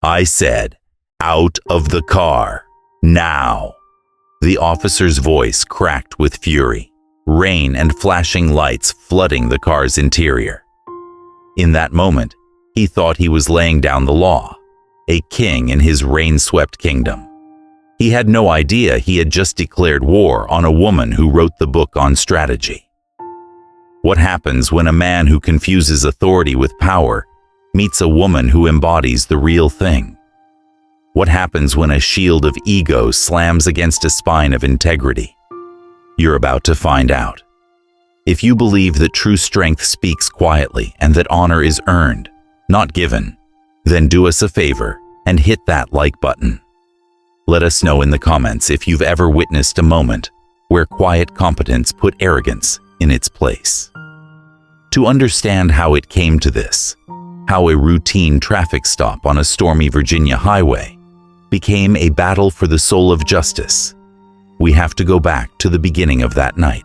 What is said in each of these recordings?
I said, out of the car, now. The officer's voice cracked with fury, rain and flashing lights flooding the car's interior. In that moment, he thought he was laying down the law, a king in his rain-swept kingdom. He had no idea he had just declared war on a woman who wrote the book on strategy. What happens when a man who confuses authority with power meets a woman who embodies the real thing? What happens when a shield of ego slams against a spine of integrity? You're about to find out. If you believe that true strength speaks quietly and that honor is earned, not given, then do us a favor and hit that like button. Let us know in the comments if you've ever witnessed a moment where quiet competence put arrogance in its place. To understand how it came to this, how a routine traffic stop on a stormy Virginia highway became a battle for the soul of justice, we have to go back to the beginning of that night.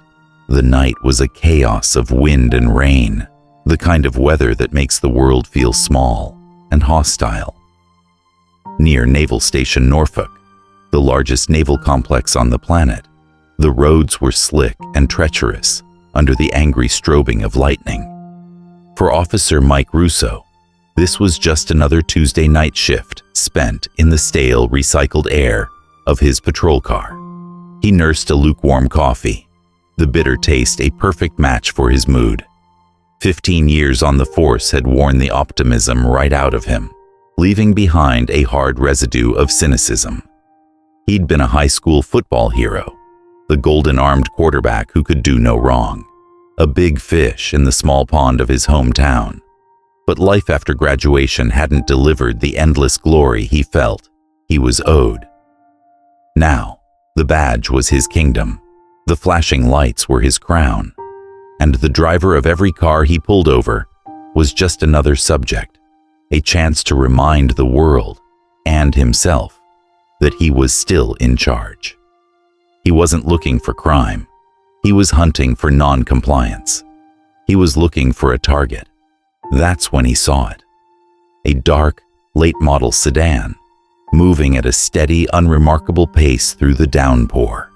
The night was a chaos of wind and rain, the kind of weather that makes the world feel small and hostile. Near Naval Station Norfolk, the largest naval complex on the planet, the roads were slick and treacherous under the angry strobing of lightning. For Officer Mike Russo, this was just another Tuesday night shift spent in the stale, recycled air of his patrol car. He nursed a lukewarm coffee, the bitter taste a perfect match for his mood. 15 years on the force had worn the optimism right out of him, leaving behind a hard residue of cynicism. He'd been a high school football hero, the golden-armed quarterback who could do no wrong, a big fish in the small pond of his hometown. But life after graduation hadn't delivered the endless glory he felt he was owed. Now, the badge was his kingdom, the flashing lights were his crown, and the driver of every car he pulled over was just another subject, a chance to remind the world and himself that he was still in charge. He wasn't looking for crime. He was hunting for non-compliance. He was looking for a target. That's when he saw it. A dark, late-model sedan, moving at a steady, unremarkable pace through the downpour.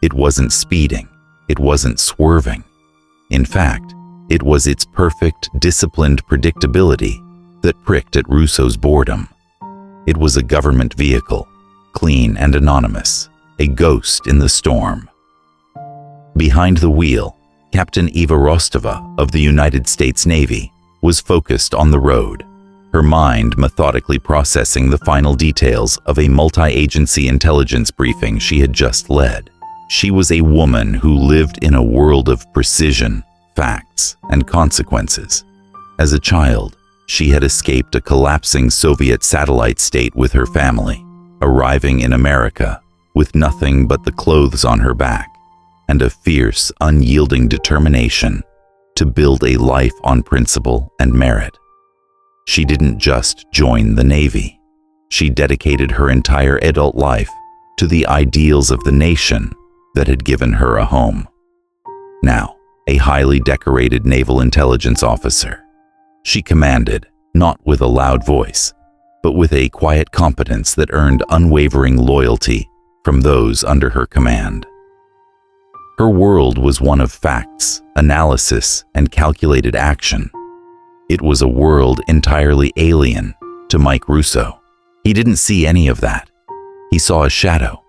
It wasn't speeding. It wasn't swerving. In fact, it was its perfect, disciplined predictability that pricked at Russo's boredom. It was a government vehicle, clean and anonymous, a ghost in the storm. Behind the wheel, Captain Eva Rostova of the United States Navy was focused on the road, her mind methodically processing the final details of a multi-agency intelligence briefing she had just led. She was a woman who lived in a world of precision, facts, and consequences. As a child, she had escaped a collapsing Soviet satellite state with her family, arriving in America with nothing but the clothes on her back and a fierce, unyielding determination to build a life on principle and merit. She didn't just join the Navy. She dedicated her entire adult life to the ideals of the nation that had given her a home. Now, a highly decorated Naval Intelligence officer, she commanded, not with a loud voice, but with a quiet competence that earned unwavering loyalty from those under her command. Her world was one of facts, analysis, and calculated action. It was a world entirely alien to Mike Russo. He didn't see any of that. He saw a shadow,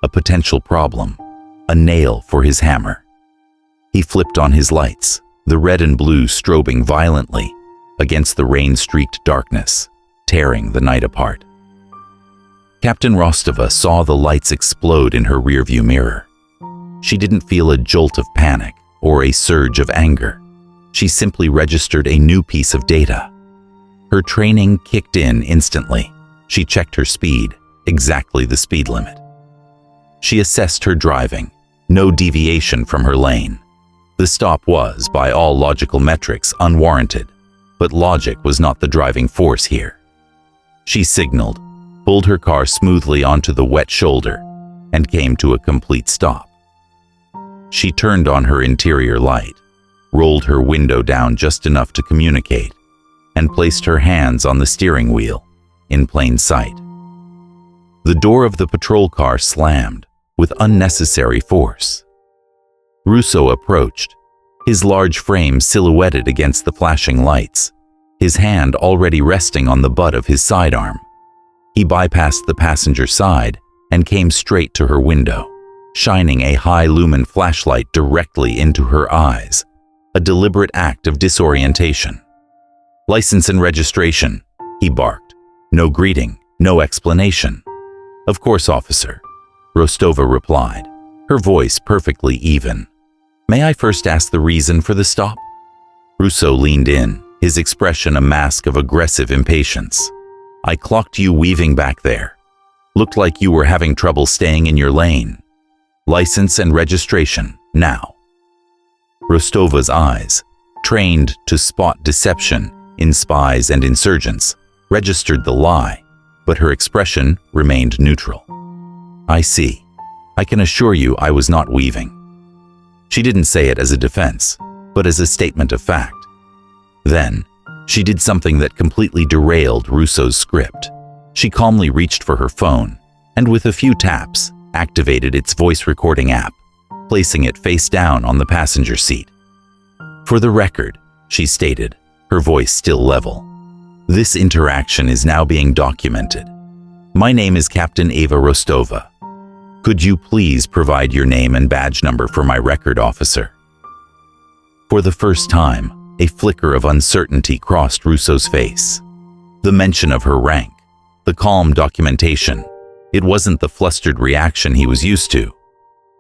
a potential problem, a nail for his hammer. He flipped on his lights, the red and blue strobing violently against the rain-streaked darkness, tearing the night apart. Captain Rostova saw the lights explode in her rearview mirror. She didn't feel a jolt of panic or a surge of anger. She simply registered a new piece of data. Her training kicked in instantly. She checked her speed, exactly the speed limit. She assessed her driving, no deviation from her lane. The stop was, by all logical metrics, unwarranted, but logic was not the driving force here. She signaled, pulled her car smoothly onto the wet shoulder, and came to a complete stop. She turned on her interior light, rolled her window down just enough to communicate, and placed her hands on the steering wheel, in plain sight. The door of the patrol car slammed with unnecessary force. Russo approached, his large frame silhouetted against the flashing lights, his hand already resting on the butt of his sidearm. He bypassed the passenger side and came straight to her window, shining a high-lumen flashlight directly into her eyes, a deliberate act of disorientation. "License and registration," he barked. "No greeting, no explanation." "Of course, officer," Rostova replied, her voice perfectly even. "May I first ask the reason for the stop?" Russo leaned in, his expression a mask of aggressive impatience. "I clocked you weaving back there. Looked like you were having trouble staying in your lane. License and registration, now." Rostova's eyes, trained to spot deception in spies and insurgents, registered the lie, but her expression remained neutral. "I see. I can assure you I was not weaving." She didn't say it as a defense, but as a statement of fact. Then, she did something that completely derailed Russo's script. She calmly reached for her phone, and with a few taps, activated its voice recording app, placing it face down on the passenger seat. "For the record," she stated, her voice still level, "this interaction is now being documented. My name is Captain Eva Rostova. Could you please provide your name and badge number for my record, officer?" For the first time, a flicker of uncertainty crossed Russo's face. The mention of her rank, the calm documentation, it wasn't the flustered reaction he was used to,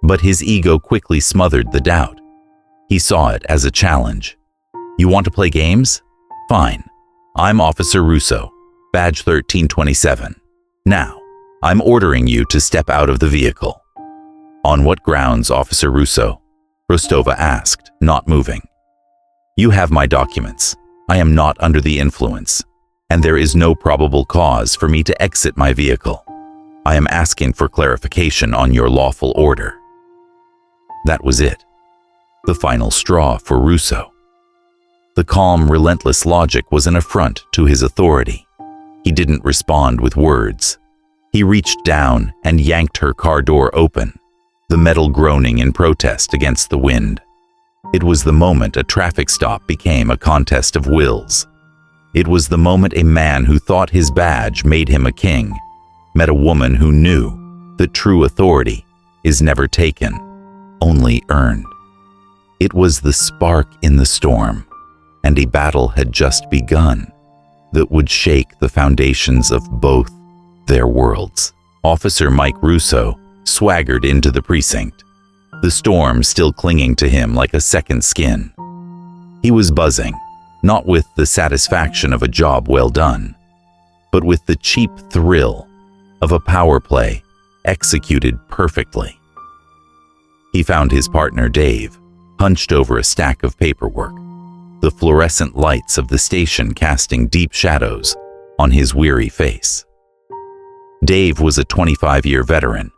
but his ego quickly smothered the doubt. He saw it as a challenge. "You want to play games? Fine. I'm Officer Russo, badge 1327. Now, I'm ordering you to step out of the vehicle." "On what grounds, Officer Russo?" Rostova asked, not moving. "You have my documents. I am not under the influence, and there is no probable cause for me to exit my vehicle. I am asking for clarification on your lawful order." That was it. The final straw for Russo. The calm, relentless logic was an affront to his authority. He didn't respond with words. He reached down and yanked her car door open, the metal groaning in protest against the wind. It was the moment a traffic stop became a contest of wills. It was the moment a man who thought his badge made him a king met a woman who knew that true authority is never taken, only earned. It was the spark in the storm, and a battle had just begun that would shake the foundations of both their worlds. Officer Mike Russo swaggered into the precinct, the storm still clinging to him like a second skin. He was buzzing, not with the satisfaction of a job well done, but with the cheap thrill of a power play executed perfectly. He found his partner Dave, hunched over a stack of paperwork, the fluorescent lights of the station casting deep shadows on his weary face. Dave was a 25-year veteran,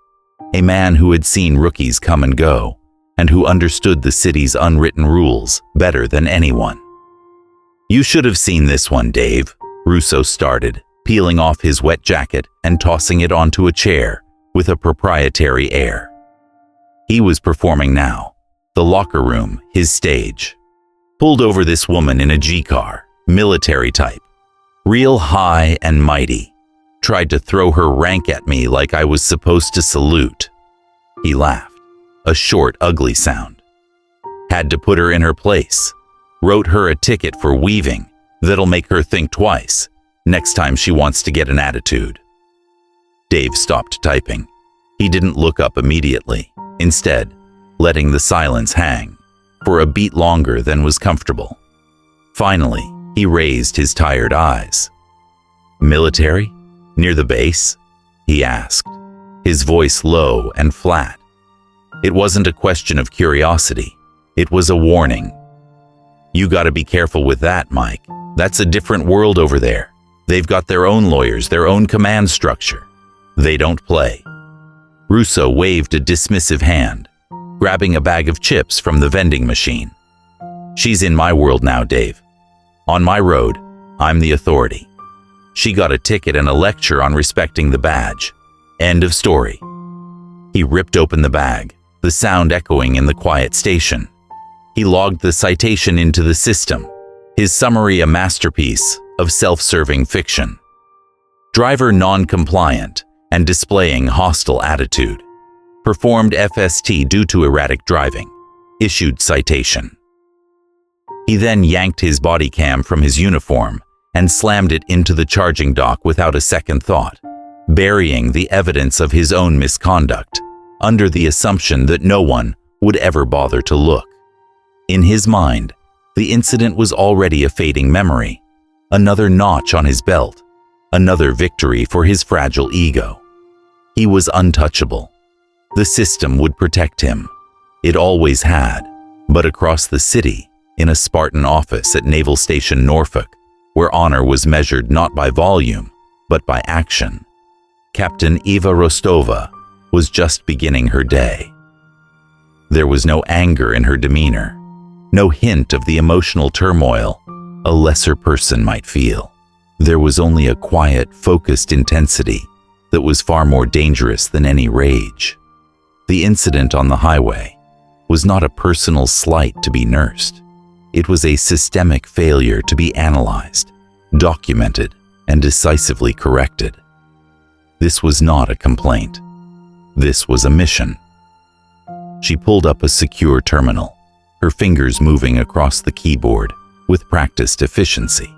a man who had seen rookies come and go, and who understood the city's unwritten rules better than anyone. "You should have seen this one, Dave," Russo started, peeling off his wet jacket and tossing it onto a chair with a proprietary air. He was performing now, the locker room, his stage. "Pulled over this woman in a G-car, military type, real high and mighty. Tried to throw her rank at me like I was supposed to salute." He laughed, a short, ugly sound. "Had to put her in her place. Wrote her a ticket for weaving that'll make her think twice next time she wants to get an attitude." Dave stopped typing. He didn't look up immediately, instead, letting the silence hang for a beat longer than was comfortable. Finally, he raised his tired eyes. "Military? Near the base?" he asked, his voice low and flat. It wasn't a question of curiosity. It was a warning. "You gotta be careful with that, Mike. That's a different world over there. They've got their own lawyers, their own command structure. They don't play." Russo waved a dismissive hand, grabbing a bag of chips from the vending machine. "She's in my world now, Dave. On my road, I'm the authority. She got a ticket and a lecture on respecting the badge. End of story. He ripped open the bag, the sound echoing in the quiet station. He logged the citation into the system, his summary a masterpiece of self-serving fiction. Driver non-compliant and displaying hostile attitude. Performed FST due to erratic driving. Issued citation. He then yanked his body cam from his uniform and slammed it into the charging dock without a second thought, burying the evidence of his own misconduct, under the assumption that no one would ever bother to look. In his mind, the incident was already a fading memory, another notch on his belt, another victory for his fragile ego. He was untouchable. The system would protect him. It always had, but across the city, in a Spartan office at Naval Station Norfolk, where honor was measured not by volume, but by action, Captain Eva Rostova was just beginning her day. There was no anger in her demeanor, no hint of the emotional turmoil a lesser person might feel. There was only a quiet, focused intensity that was far more dangerous than any rage. The incident on the highway was not a personal slight to be nursed. It was a systemic failure to be analyzed, documented, and decisively corrected. This was not a complaint. This was a mission. She pulled up a secure terminal, her fingers moving across the keyboard with practiced efficiency.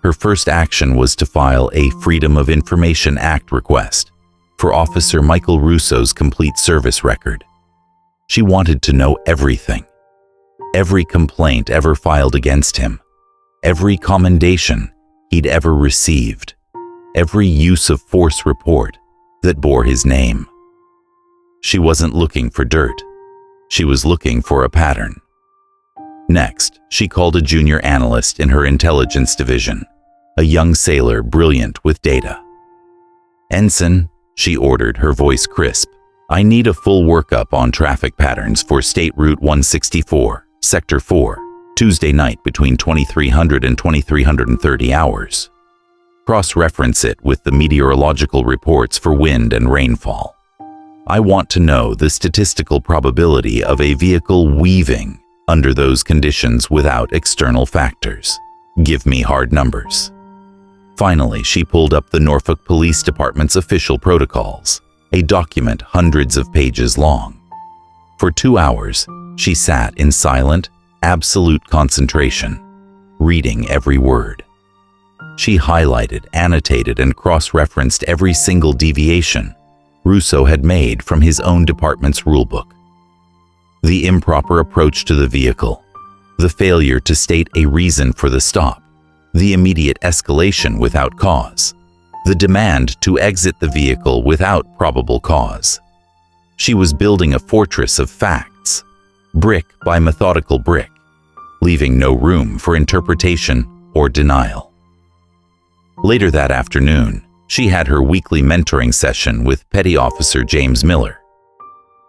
Her first action was to file a Freedom of Information Act request for Officer Michael Russo's complete service record. She wanted to know everything. Every complaint ever filed against him, every commendation he'd ever received, every use of force report that bore his name. She wasn't looking for dirt. She was looking for a pattern. Next, she called a junior analyst in her intelligence division, a young sailor brilliant with data. "Ensign," she ordered, her voice crisp, "I need a full workup on traffic patterns for State Route 164, Sector 4, Tuesday night between 2300 and 2330 hours. Cross-reference it with the meteorological reports for wind and rainfall. I want to know the statistical probability of a vehicle weaving under those conditions without external factors. Give me hard numbers." Finally, she pulled up the Norfolk Police Department's official protocols, a document hundreds of pages long. For 2 hours, she sat in silent, absolute concentration, reading every word. She highlighted, annotated, and cross-referenced every single deviation Russo had made from his own department's rulebook. The improper approach to the vehicle, the failure to state a reason for the stop, the immediate escalation without cause, the demand to exit the vehicle without probable cause. She was building a fortress of facts, brick by methodical brick, leaving no room for interpretation or denial. Later that afternoon, she had her weekly mentoring session with Petty Officer James Miller.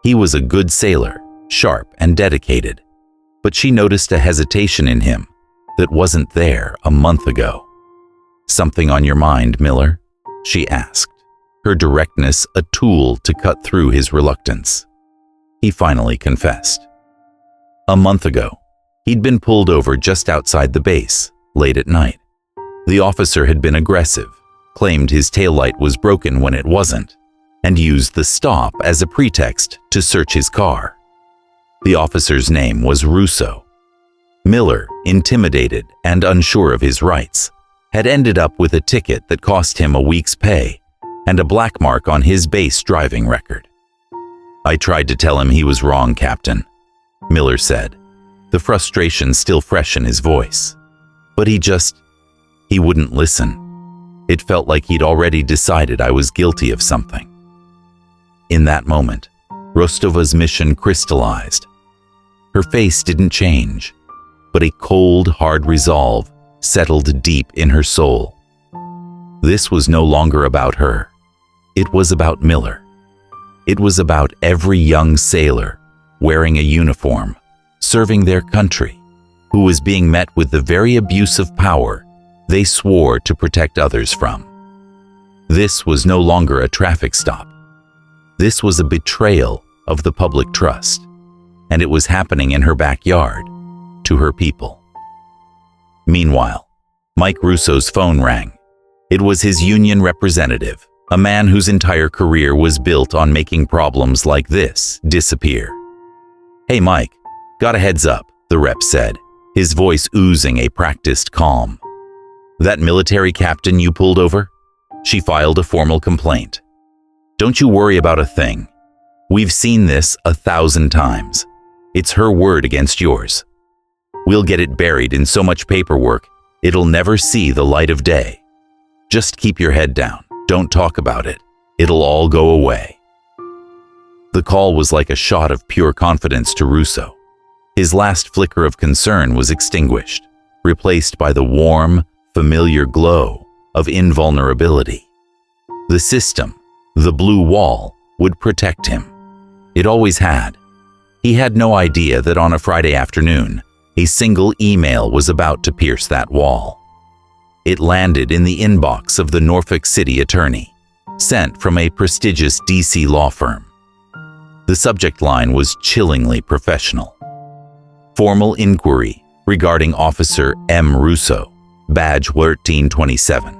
He was a good sailor, sharp and dedicated, but she noticed a hesitation in him that wasn't there a month ago. "Something on your mind, Miller?" she asked, her directness a tool to cut through his reluctance. He finally confessed. A month ago, he'd been pulled over just outside the base, late at night. The officer had been aggressive, claimed his taillight was broken when it wasn't, and used the stop as a pretext to search his car. The officer's name was Russo. Miller, intimidated and unsure of his rights, had ended up with a ticket that cost him a week's pay and a black mark on his base driving record. "I tried to tell him he was wrong, Captain," Miller said, the frustration still fresh in his voice. "But he wouldn't listen. It felt like he'd already decided I was guilty of something." In that moment, Rostova's mission crystallized. Her face didn't change, but a cold, hard resolve settled deep in her soul. This was no longer about her. It was about Miller. It was about every young sailor wearing a uniform, serving their country, who was being met with the very abuse of power they swore to protect others from. This was no longer a traffic stop. This was a betrayal of the public trust, and it was happening in her backyard, to her people. Meanwhile, Mike Russo's phone rang. It was his union representative, a man whose entire career was built on making problems like this disappear. "Hey Mike, got a heads up," the rep said, his voice oozing a practiced calm. "That military captain you pulled over? She filed a formal complaint. Don't you worry about a thing. We've seen this 1,000 times. It's her word against yours. We'll get it buried in so much paperwork, it'll never see the light of day. Just keep your head down. Don't talk about it. It'll all go away." The call was like a shot of pure confidence to Russo. His last flicker of concern was extinguished, replaced by the warm, familiar glow of invulnerability. The system, the blue wall, would protect him. It always had. He had no idea that on a Friday afternoon, a single email was about to pierce that wall. It landed in the inbox of the Norfolk City attorney, sent from a prestigious DC law firm. The subject line was chillingly professional. Formal inquiry regarding Officer M. Russo, badge 1327.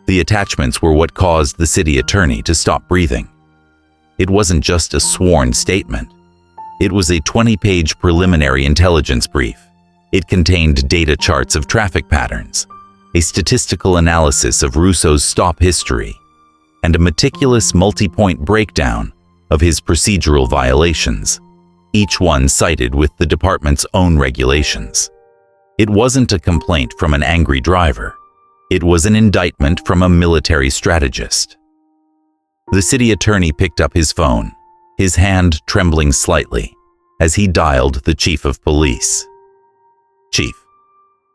The attachments were what caused the city attorney to stop breathing. It wasn't just a sworn statement. It was a 20-page preliminary intelligence brief. It contained data charts of traffic patterns, a statistical analysis of Russo's stop history, and a meticulous multi-point breakdown of his procedural violations, each one cited with the department's own regulations. It wasn't a complaint from an angry driver. It was an indictment from a military strategist. The city attorney picked up his phone, his hand trembling slightly as he dialed the chief of police. "Chief,"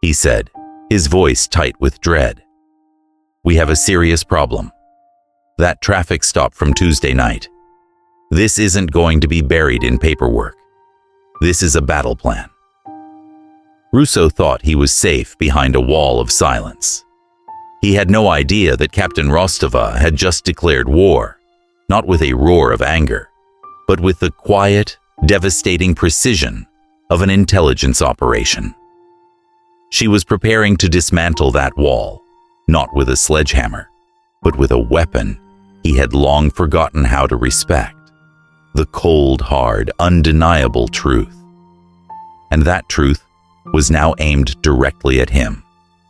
he said, his voice tight with dread. "We have a serious problem. That traffic stop from Tuesday night. This isn't going to be buried in paperwork. This is a battle plan." Russo thought he was safe behind a wall of silence. He had no idea that Captain Rostova had just declared war, not with a roar of anger, but with the quiet, devastating precision of an intelligence operation. She was preparing to dismantle that wall, not with a sledgehammer, but with a weapon he had long forgotten how to respect: the cold, hard, undeniable truth. And that truth was now aimed directly at him.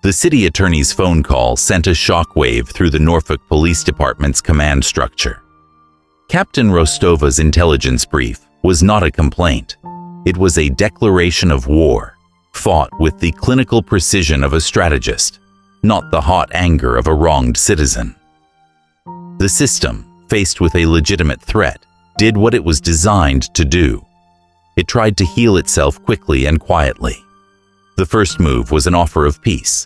The city attorney's phone call sent a shockwave through the Norfolk Police Department's command structure. Captain Rostova's intelligence brief was not a complaint. It was a declaration of war, fought with the clinical precision of a strategist, not the hot anger of a wronged citizen. The system, faced with a legitimate threat, did what it was designed to do. It tried to heal itself quickly and quietly. The first move was an offer of peace,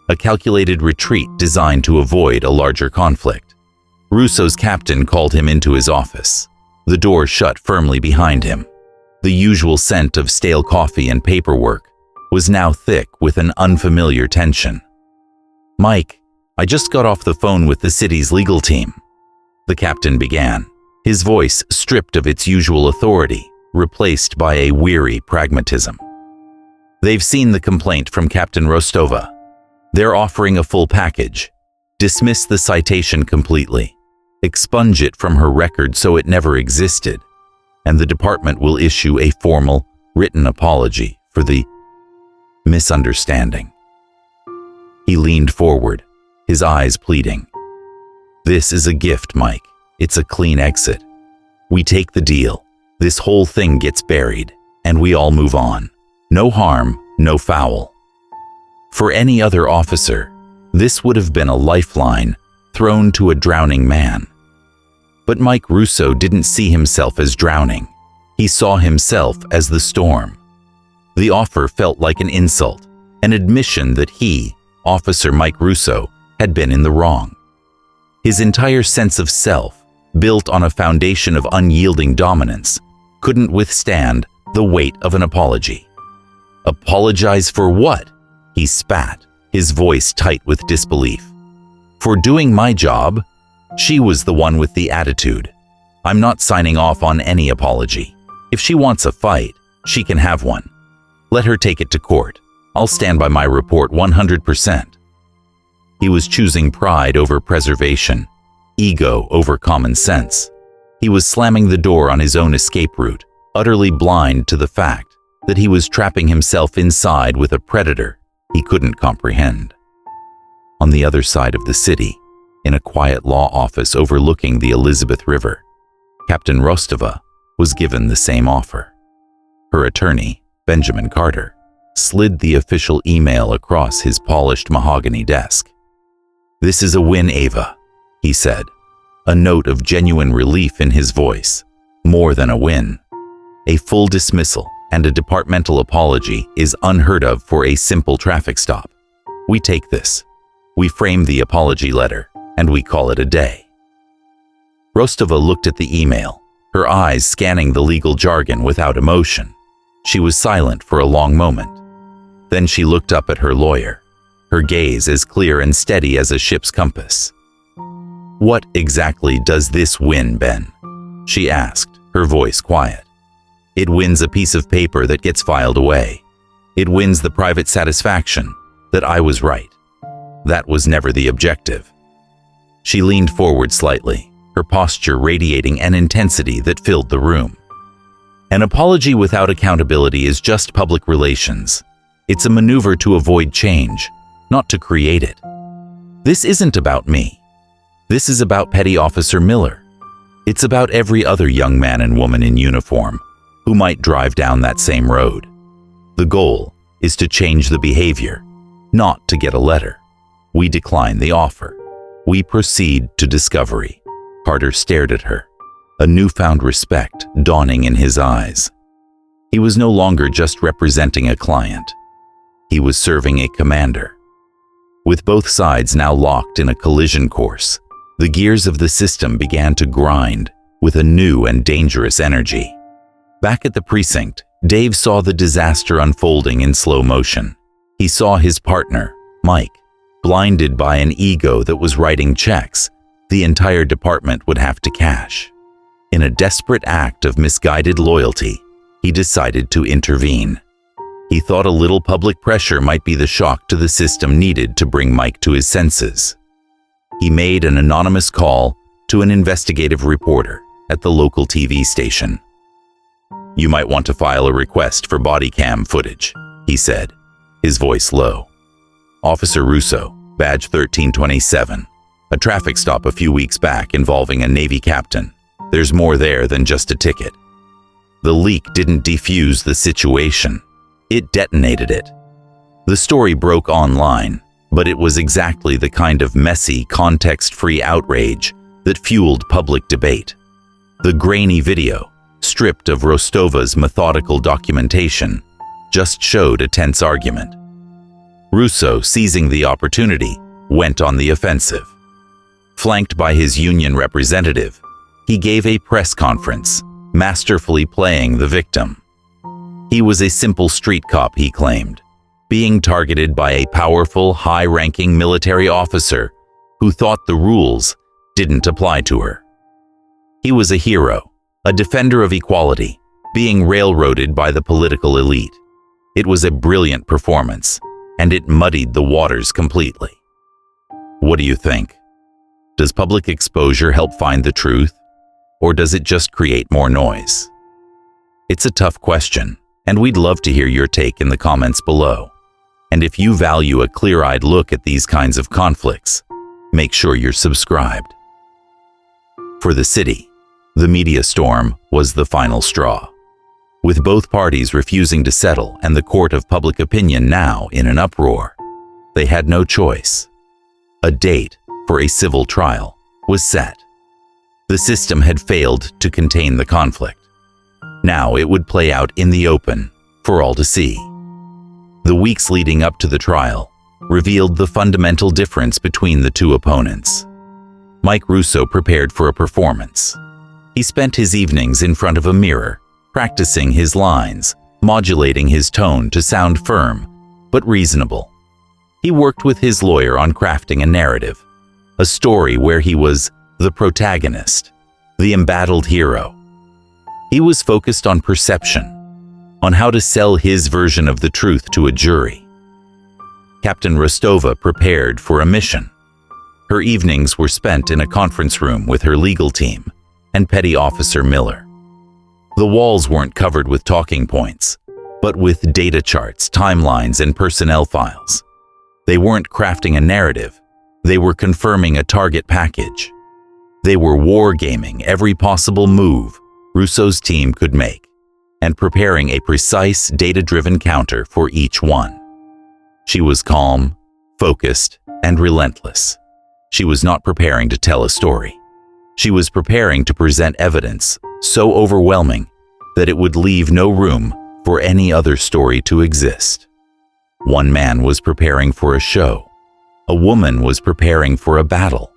a calculated retreat designed to avoid a larger conflict. Russo's captain called him into his office. The door shut firmly behind him. The usual scent of stale coffee and paperwork was now thick with an unfamiliar tension. "Mike, I just got off the phone with the city's legal team," the captain began, his voice stripped of its usual authority, replaced by a weary pragmatism. "They've seen the complaint from Captain Rostova. They're offering a full package. Dismiss the citation completely. Expunge it from her record so it never existed, and the department will issue a formal, written apology for the misunderstanding." He leaned forward, his eyes pleading. "This is a gift, Mike. It's a clean exit. We take the deal. This whole thing gets buried, and we all move on. No harm, no foul." For any other officer, this would have been a lifeline thrown to a drowning man. But Mike Russo didn't see himself as drowning. He saw himself as the storm. The offer felt like an insult, an admission that he, Officer Mike Russo, had been in the wrong. His entire sense of self, built on a foundation of unyielding dominance, couldn't withstand the weight of an apology. Apologize for what? He spat, his voice tight with disbelief. "For doing my job?" She was the one with the attitude. "I'm not signing off on any apology. If she wants a fight, she can have one. Let her take it to court. I'll stand by my report 100%. He was choosing pride over preservation, ego over common sense. He was slamming the door on his own escape route, utterly blind to the fact that he was trapping himself inside with a predator he couldn't comprehend. On the other side of the city, in a quiet law office overlooking the Elizabeth River, Captain Rostova was given the same offer. Her attorney, Benjamin Carter, slid the official email across his polished mahogany desk. "This is a win, Eva," he said, a note of genuine relief in his voice. "More than a win. A full dismissal and a departmental apology is unheard of for a simple traffic stop. We take this. We frame the apology letter, and we call it a day." Rostova looked at the email, her eyes scanning the legal jargon without emotion. She was silent for a long moment. Then she looked up at her lawyer, her gaze as clear and steady as a ship's compass. "What exactly does this win, Ben?" she asked, her voice quiet. "It wins a piece of paper that gets filed away. It wins the private satisfaction that I was right. That was never the objective." She leaned forward slightly, her posture radiating an intensity that filled the room. "An apology without accountability is just public relations. It's a maneuver to avoid change, not to create it. This isn't about me. This is about Petty Officer Miller. It's about every other young man and woman in uniform who might drive down that same road. The goal is to change the behavior, not to get a letter. We decline the offer. We proceed to discovery." Carter stared at her, a newfound respect dawning in his eyes. He was no longer just representing a client. He was serving a commander. With both sides now locked in a collision course, the gears of the system began to grind with a new and dangerous energy. Back at the precinct, Dave saw the disaster unfolding in slow motion. He saw his partner, Mike, blinded by an ego that was writing checks the entire department would have to cash. In a desperate act of misguided loyalty, he decided to intervene. He thought a little public pressure might be the shock to the system needed to bring Mike to his senses. He made an anonymous call to an investigative reporter at the local TV station. "You might want to file a request for body cam footage," he said, his voice low. "Officer Russo, badge 1327. A traffic stop a few weeks back involving a Navy captain. There's more there than just a ticket." The leak didn't defuse the situation. It detonated it. The story broke online, but it was exactly the kind of messy, context-free outrage that fueled public debate. The grainy video, stripped of Rostova's methodical documentation, just showed a tense argument. Russo, seizing the opportunity, went on the offensive. Flanked by his union representative, he gave a press conference, masterfully playing the victim. He was a simple street cop, he claimed, being targeted by a powerful, high-ranking military officer who thought the rules didn't apply to her. He was a hero, a defender of equality, being railroaded by the political elite. It was a brilliant performance, and it muddied the waters completely. What do you think? Does public exposure help find the truth, or does it just create more noise? It's a tough question, and we'd love to hear your take in the comments below. And if you value a clear-eyed look at these kinds of conflicts, make sure you're subscribed. For the city, the media storm was the final straw. With both parties refusing to settle and the court of public opinion now in an uproar, they had no choice. A date for a civil trial was set. The system had failed to contain the conflict. Now it would play out in the open for all to see. The weeks leading up to the trial revealed the fundamental difference between the two opponents. Mike Russo prepared for a performance. He spent his evenings in front of a mirror, practicing his lines, modulating his tone to sound firm but reasonable. He worked with his lawyer on crafting a narrative, a story where he was the protagonist, the embattled hero. He was focused on perception, on how to sell his version of the truth to a jury. Captain Rostova prepared for a mission. Her evenings were spent in a conference room with her legal team and Petty Officer Miller. The walls weren't covered with talking points, but with data charts, timelines, and personnel files. They weren't crafting a narrative, they were confirming a target package. They were wargaming every possible move Russo's team could make and preparing a precise, data-driven counter for each one. She was calm, focused, and relentless. She was not preparing to tell a story. She was preparing to present evidence so overwhelming that it would leave no room for any other story to exist. One man was preparing for a show. A woman was preparing for a battle.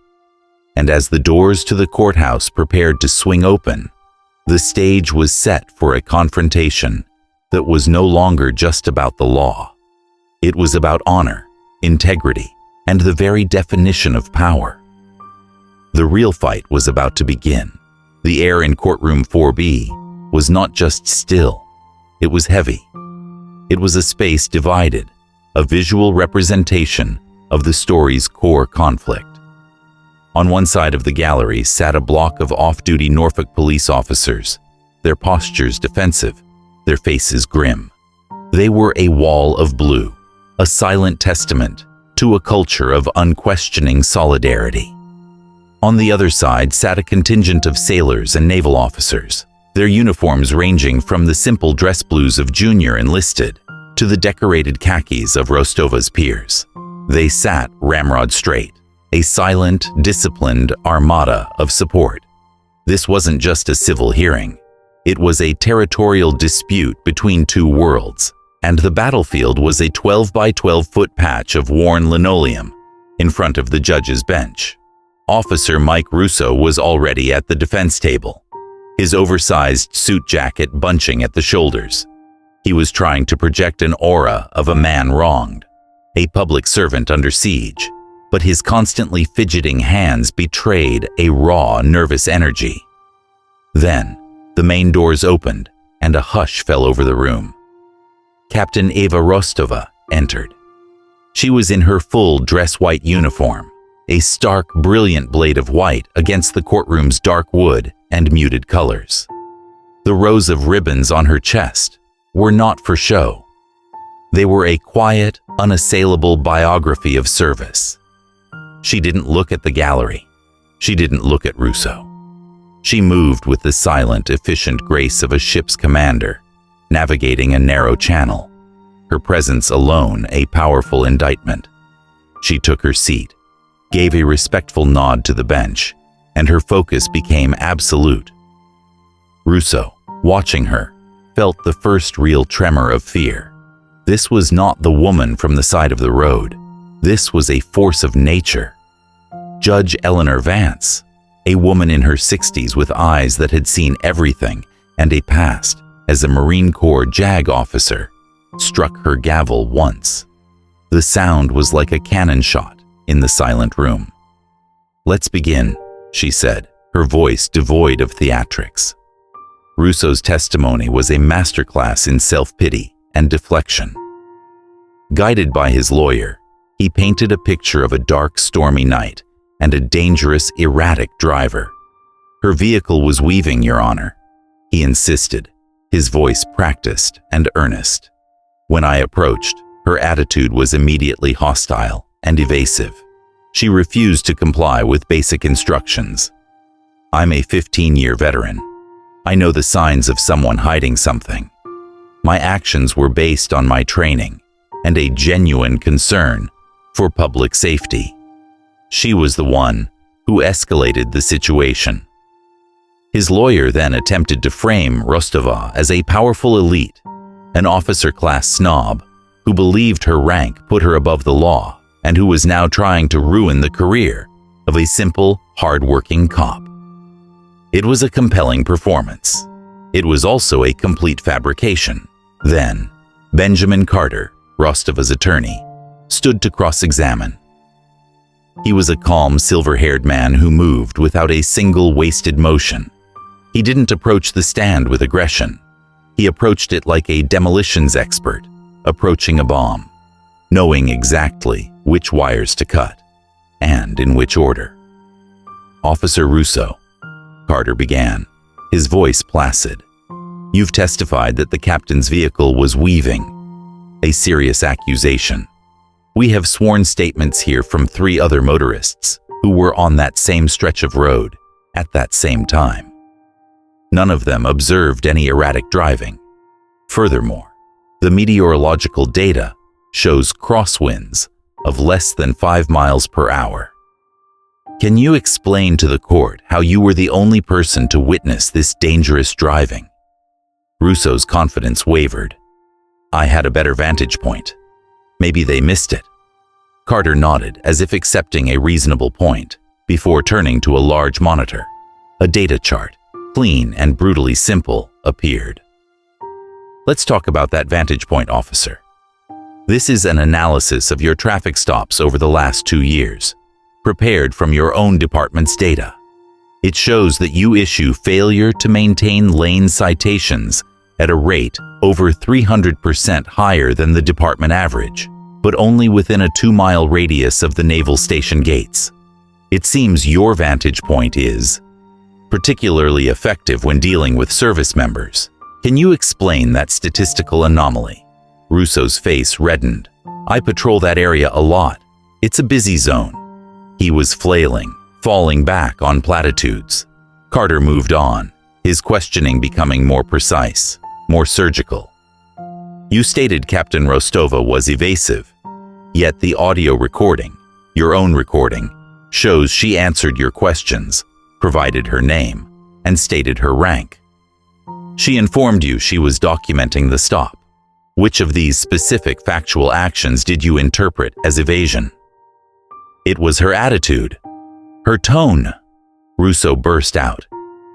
And as the doors to the courthouse prepared to swing open, the stage was set for a confrontation that was no longer just about the law. It was about honor, integrity, and the very definition of power. The real fight was about to begin. The air in courtroom 4B was not just still, it was heavy. It was a space divided, a visual representation of the story's core conflict. On one side of the gallery sat a block of off-duty Norfolk police officers, their postures defensive, their faces grim. They were a wall of blue, a silent testament to a culture of unquestioning solidarity. On the other side sat a contingent of sailors and naval officers, their uniforms ranging from the simple dress blues of junior enlisted to the decorated khakis of Rostova's peers. They sat ramrod straight, a silent, disciplined armada of support. This wasn't just a civil hearing. It was a territorial dispute between two worlds, and the battlefield was a 12 by 12-foot patch of worn linoleum in front of the judge's bench. Officer Mike Russo was already at the defense table, his oversized suit jacket bunching at the shoulders. He was trying to project an aura of a man wronged, a public servant under siege, but his constantly fidgeting hands betrayed a raw, nervous energy. Then, the main doors opened and a hush fell over the room. Captain Eva Rostova entered. She was in her full dress-white uniform, a stark, brilliant blade of white against the courtroom's dark wood and muted colors. The rows of ribbons on her chest were not for show. They were a quiet, unassailable biography of service. She didn't look at the gallery. She didn't look at Russo. She moved with the silent, efficient grace of a ship's commander, navigating a narrow channel, her presence alone a powerful indictment. She took her seat, gave a respectful nod to the bench, and her focus became absolute. Russo, watching her, felt the first real tremor of fear. This was not the woman from the side of the road. This was a force of nature. Judge Eleanor Vance, a woman in her 60s with eyes that had seen everything and a past as a Marine Corps JAG officer, struck her gavel once. The sound was like a cannon shot in the silent room. "Let's begin," she said, her voice devoid of theatrics. Russo's testimony was a masterclass in self-pity and deflection. Guided by his lawyer, he painted a picture of a dark, stormy night and a dangerous, erratic driver. "Her vehicle was weaving, Your Honor," he insisted, his voice practiced and earnest. "When I approached, her attitude was immediately hostile and evasive. She refused to comply with basic instructions. I'm a 15-year veteran. I know the signs of someone hiding something. My actions were based on my training and a genuine concern for public safety. She was the one who escalated the situation." His lawyer then attempted to frame Rostova as a powerful elite, an officer-class snob who believed her rank put her above the law and who was now trying to ruin the career of a simple, hard-working cop. It was a compelling performance. It was also a complete fabrication. Then, Benjamin Carter, Rostova's attorney, stood to cross-examine. He was a calm, silver-haired man who moved without a single wasted motion. He didn't approach the stand with aggression. He approached it like a demolitions expert, approaching a bomb, knowing exactly which wires to cut, and in which order. "Officer Russo," Carter began, his voice placid. "You've testified that the captain's vehicle was weaving, a serious accusation. We have sworn statements here from 3 other motorists who were on that same stretch of road at that same time. None of them observed any erratic driving. Furthermore, the meteorological data shows crosswinds of less than 5 miles per hour. Can you explain to the court how you were the only person to witness this dangerous driving?" Russo's confidence wavered. "I had a better vantage point. Maybe they missed it." Carter nodded as if accepting a reasonable point before turning to a large monitor. A data chart, clean and brutally simple, appeared. "Let's talk about that vantage point, officer. This is an analysis of your traffic stops over the last 2 years, prepared from your own department's data. It shows that you issue failure to maintain lane citations at a rate over 300% higher than the department average, but only within a 2-mile radius of the naval station gates. It seems your vantage point is particularly effective when dealing with service members. Can you explain that statistical anomaly?" Russo's face reddened. "I patrol that area a lot. It's a busy zone." He was flailing, falling back on platitudes. Carter moved on, his questioning becoming more precise, more surgical. "You stated Captain Rostova was evasive, yet the audio recording, your own recording, shows she answered your questions, provided her name, and stated her rank. She informed you she was documenting the stop. Which of these specific factual actions did you interpret as evasion?" "It was her attitude, her tone," Russo burst out,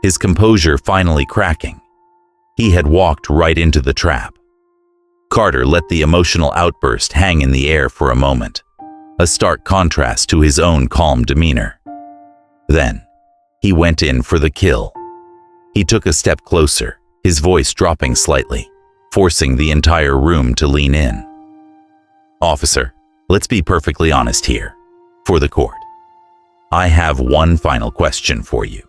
his composure finally cracking. He had walked right into the trap. Carter let the emotional outburst hang in the air for a moment, a stark contrast to his own calm demeanor. Then, he went in for the kill. He took a step closer, his voice dropping slightly, forcing the entire room to lean in. "Officer, let's be perfectly honest here, for the court. I have one final question for you.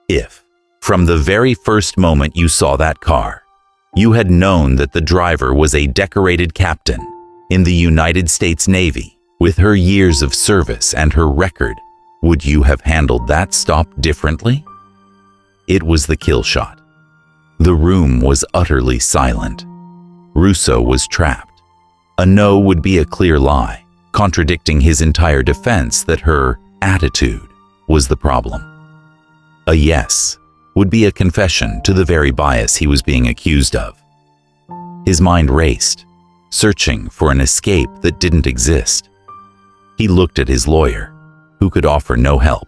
If, from the very first moment you saw that car, you had known that the driver was a decorated captain in the United States Navy with her years of service and her record, would you have handled that stop differently?" It was the kill shot. The room was utterly silent. Russo was trapped. A no would be a clear lie, contradicting his entire defense that her attitude was the problem. A yes would be a confession to the very bias he was being accused of. His mind raced, searching for an escape that didn't exist. He looked at his lawyer, who could offer no help.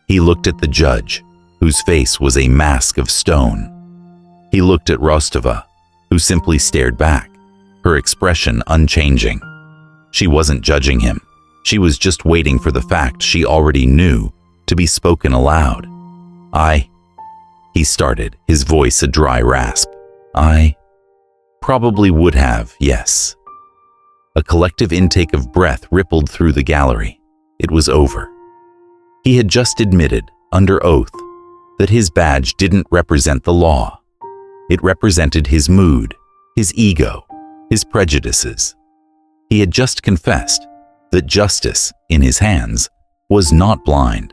He looked at the judge, whose face was a mask of stone. He looked at Rostova, who simply stared back, her expression unchanging. She wasn't judging him. She was just waiting for the fact she already knew to be spoken aloud. He started, his voice a dry rasp. "I probably would have, yes." A collective intake of breath rippled through the gallery. It was over. He had just admitted, under oath, that his badge didn't represent the law. It represented his mood, his ego, his prejudices. He had just confessed that justice, in his hands, was not blind.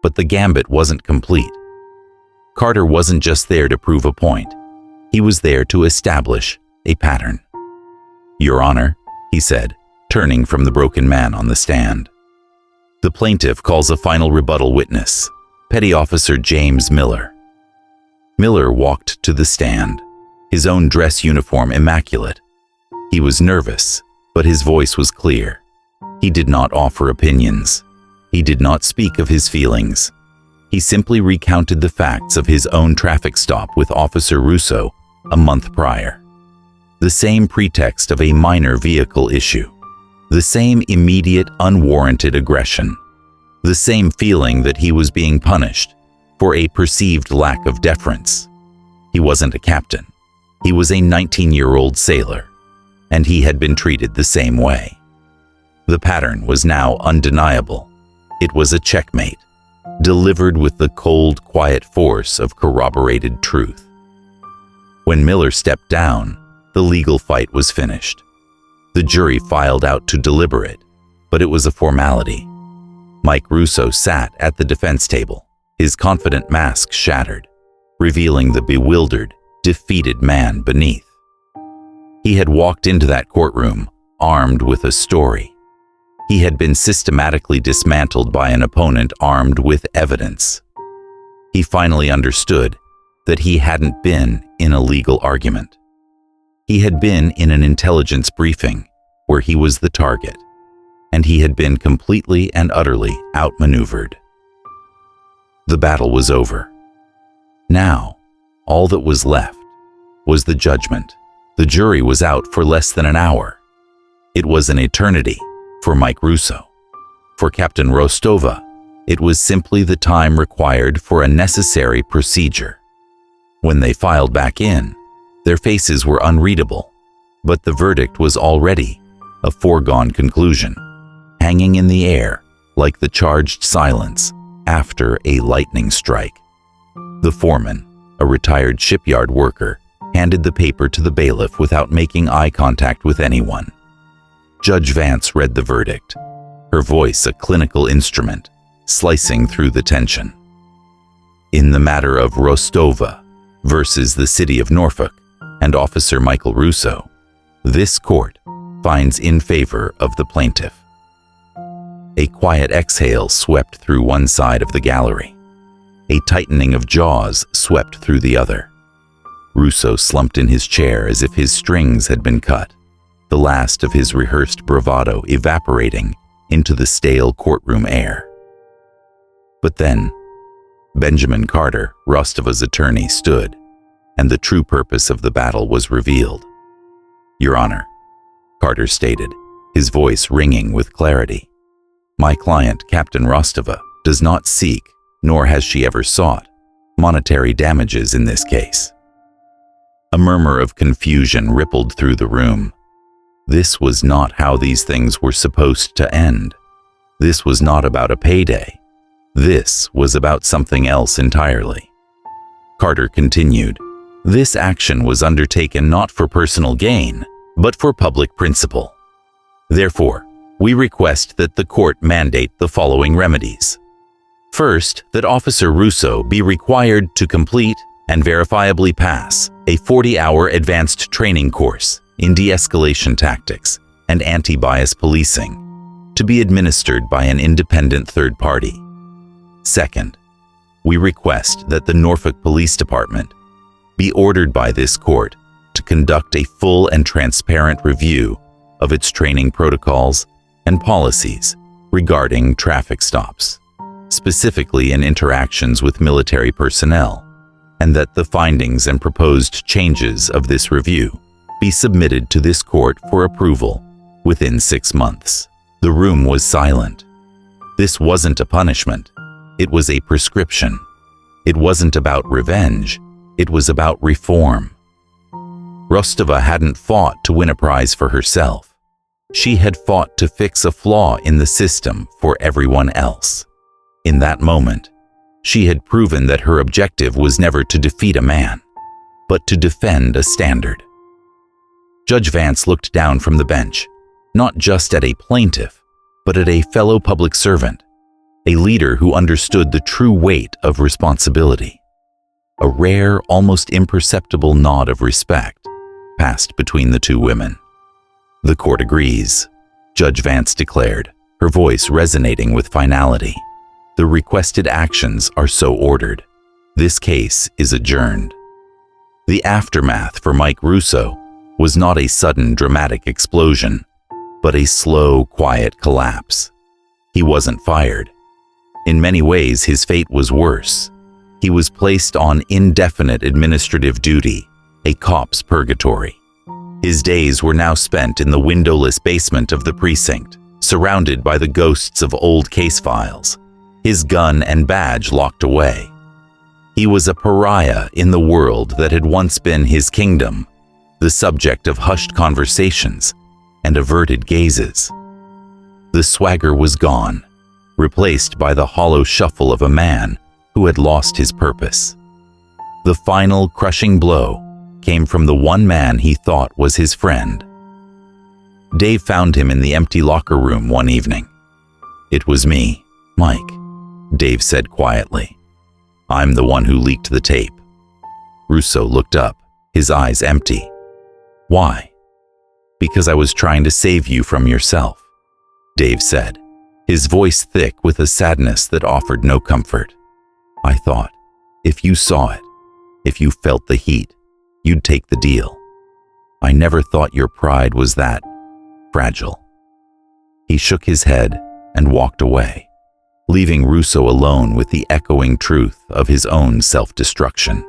But the gambit wasn't complete. Carter wasn't just there to prove a point. He was there to establish a pattern. "Your Honor," he said, turning from the broken man on the stand. "The plaintiff calls a final rebuttal witness, Petty Officer James Miller." Miller walked to the stand, his own dress uniform immaculate. He was nervous, but his voice was clear. He did not offer opinions. He did not speak of his feelings. He simply recounted the facts of his own traffic stop with Officer Russo a month prior. The same pretext of a minor vehicle issue. The same immediate, unwarranted aggression. The same feeling that he was being punished for a perceived lack of deference. He wasn't a captain. He was a 19-year-old sailor, and he had been treated the same way. The pattern was now undeniable. It was a checkmate, delivered with the cold, quiet force of corroborated truth. When Miller stepped down, the legal fight was finished. The jury filed out to deliberate, but it was a formality. Mike Russo sat at the defense table, his confident mask shattered, revealing the bewildered, defeated man beneath. He had walked into that courtroom armed with a story. He had been systematically dismantled by an opponent armed with evidence. He finally understood that he hadn't been in a legal argument. He had been in an intelligence briefing where he was the target, and he had been completely and utterly outmaneuvered. The battle was over. Now, all that was left was the judgment. The jury was out for less than an hour. It was an eternity for Mike Russo. For Captain Rostova, it was simply the time required for a necessary procedure. When they filed back in, their faces were unreadable, but the verdict was already a foregone conclusion, hanging in the air like the charged silence after a lightning strike. The foreman, a retired shipyard worker, handed the paper to the bailiff without making eye contact with anyone. Judge Vance read the verdict, her voice a clinical instrument, slicing through the tension. In the matter of Rostova versus the city of Norfolk and Officer Michael Russo, this court finds in favor of the plaintiff. A quiet exhale swept through one side of the gallery. A tightening of jaws swept through the other. Russo slumped in his chair as if his strings had been cut, the last of his rehearsed bravado evaporating into the stale courtroom air. But then, Benjamin Carter, Rostova's attorney, stood, and the true purpose of the battle was revealed. "Your Honor," Carter stated, his voice ringing with clarity, "my client, Captain Rostova, does not seek, nor has she ever sought, monetary damages in this case." A murmur of confusion rippled through the room. This was not how these things were supposed to end. This was not about a payday. This was about something else entirely. Carter continued, "This action was undertaken not for personal gain, but for public principle. Therefore, we request that the court mandate the following remedies. First, that Officer Russo be required to complete and verifiably pass a 40-hour advanced training course in de-escalation tactics and anti-bias policing, to be administered by an independent third party. Second, we request that the Norfolk Police Department be ordered by this court to conduct a full and transparent review of its training protocols and policies regarding traffic stops, specifically in interactions with military personnel, and that the findings and proposed changes of this review be submitted to this court for approval within 6 months." The room was silent. This wasn't a punishment. It was a prescription. It wasn't about revenge. It was about reform. Rostova hadn't fought to win a prize for herself. She had fought to fix a flaw in the system for everyone else. In that moment, she had proven that her objective was never to defeat a man, but to defend a standard. Judge Vance looked down from the bench, not just at a plaintiff, but at a fellow public servant, a leader who understood the true weight of responsibility. A rare, almost imperceptible nod of respect passed between the two women. "The court agrees," Judge Vance declared, her voice resonating with finality. "The requested actions are so ordered. This case is adjourned." The aftermath for Mike Russo was not a sudden dramatic explosion, but a slow, quiet collapse. He wasn't fired. In many ways, his fate was worse. He was placed on indefinite administrative duty, a cop's purgatory. His days were now spent in the windowless basement of the precinct, surrounded by the ghosts of old case files, his gun and badge locked away. He was a pariah in the world that had once been his kingdom, the subject of hushed conversations and averted gazes. The swagger was gone, replaced by the hollow shuffle of a man who had lost his purpose. The final crushing blow came from the one man he thought was his friend. Dave found him in the empty locker room one evening. "It was me, Mike," Dave said quietly. "I'm the one who leaked the tape." Russo looked up, his eyes empty. "Why?" "Because I was trying to save you from yourself," Dave said, his voice thick with a sadness that offered no comfort. "I thought, if you saw it, if you felt the heat, you'd take the deal. I never thought your pride was that fragile." He shook his head and walked away, leaving Russo alone with the echoing truth of his own self-destruction.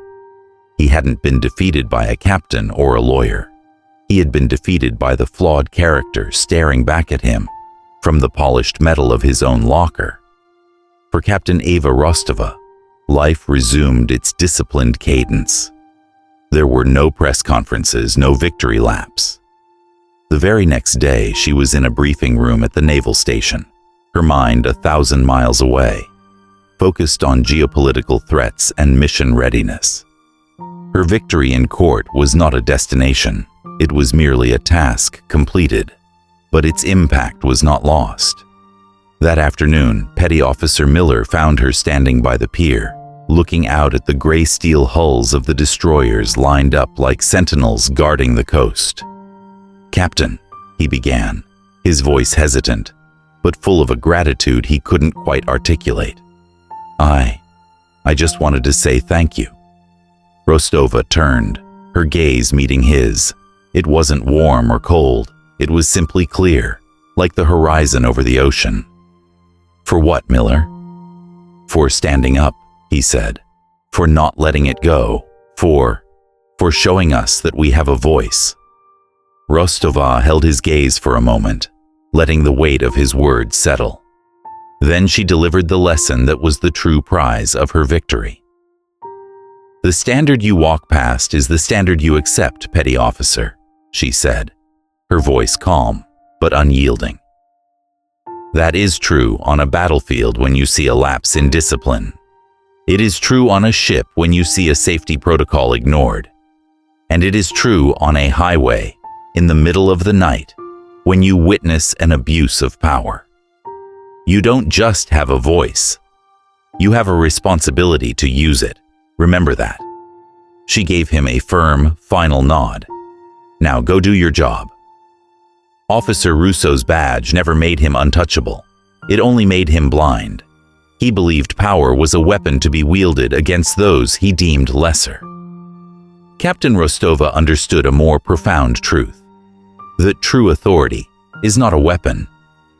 He hadn't been defeated by a captain or a lawyer. He had been defeated by the flawed character staring back at him from the polished metal of his own locker. For Captain Eva Rostova, life resumed its disciplined cadence. There were no press conferences, no victory laps. The very next day, she was in a briefing room at the naval station, her mind 1,000 miles away, focused on geopolitical threats and mission readiness. Her victory in court was not a destination, it was merely a task completed, but its impact was not lost. That afternoon, Petty Officer Miller found her standing by the pier, looking out at the gray steel hulls of the destroyers lined up like sentinels guarding the coast. "Captain," he began, his voice hesitant, but full of a gratitude he couldn't quite articulate. I just wanted to say thank you." Rostova turned, her gaze meeting his. It wasn't warm or cold, it was simply clear, like the horizon over the ocean. "For what, Miller?" "For standing up," he said. "For not letting it go. For showing us that we have a voice." Rostova held his gaze for a moment, letting the weight of his words settle. Then she delivered the lesson that was the true prize of her victory. "The standard you walk past is the standard you accept, Petty Officer," she said, her voice calm but unyielding. "That is true on a battlefield when you see a lapse in discipline. It is true on a ship when you see a safety protocol ignored. And it is true on a highway, in the middle of the night, when you witness an abuse of power. You don't just have a voice. You have a responsibility to use it. Remember that." She gave him a firm, final nod. "Now go do your job." Officer Russo's badge never made him untouchable. It only made him blind. He believed power was a weapon to be wielded against those he deemed lesser. Captain Rostova understood a more profound truth: that true authority is not a weapon,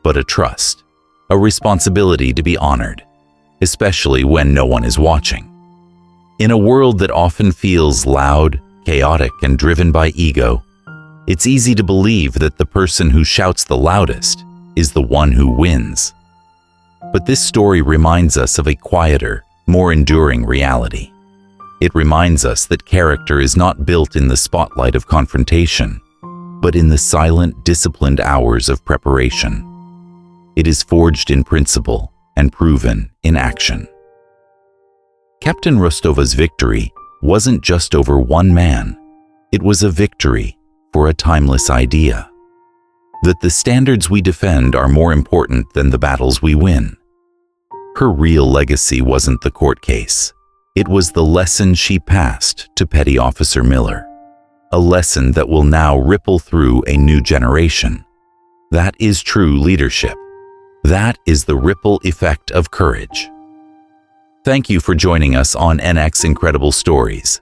but a trust, a responsibility to be honored, especially when no one is watching. In a world that often feels loud, chaotic, and driven by ego, it's easy to believe that the person who shouts the loudest is the one who wins. But this story reminds us of a quieter, more enduring reality. It reminds us that character is not built in the spotlight of confrontation, but in the silent, disciplined hours of preparation. It is forged in principle and proven in action. Captain Rostova's victory wasn't just over one man. It was a victory for a timeless idea. That the standards we defend are more important than the battles we win. Her real legacy wasn't the court case. It was the lesson she passed to Petty Officer Miller. A lesson that will now ripple through a new generation. That is true leadership. That is the ripple effect of courage. Thank you for joining us on NX Incredible Stories.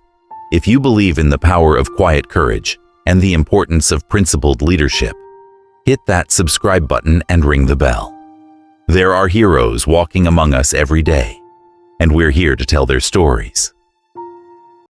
If you believe in the power of quiet courage and the importance of principled leadership, hit that subscribe button and ring the bell. There are heroes walking among us every day, and we're here to tell their stories.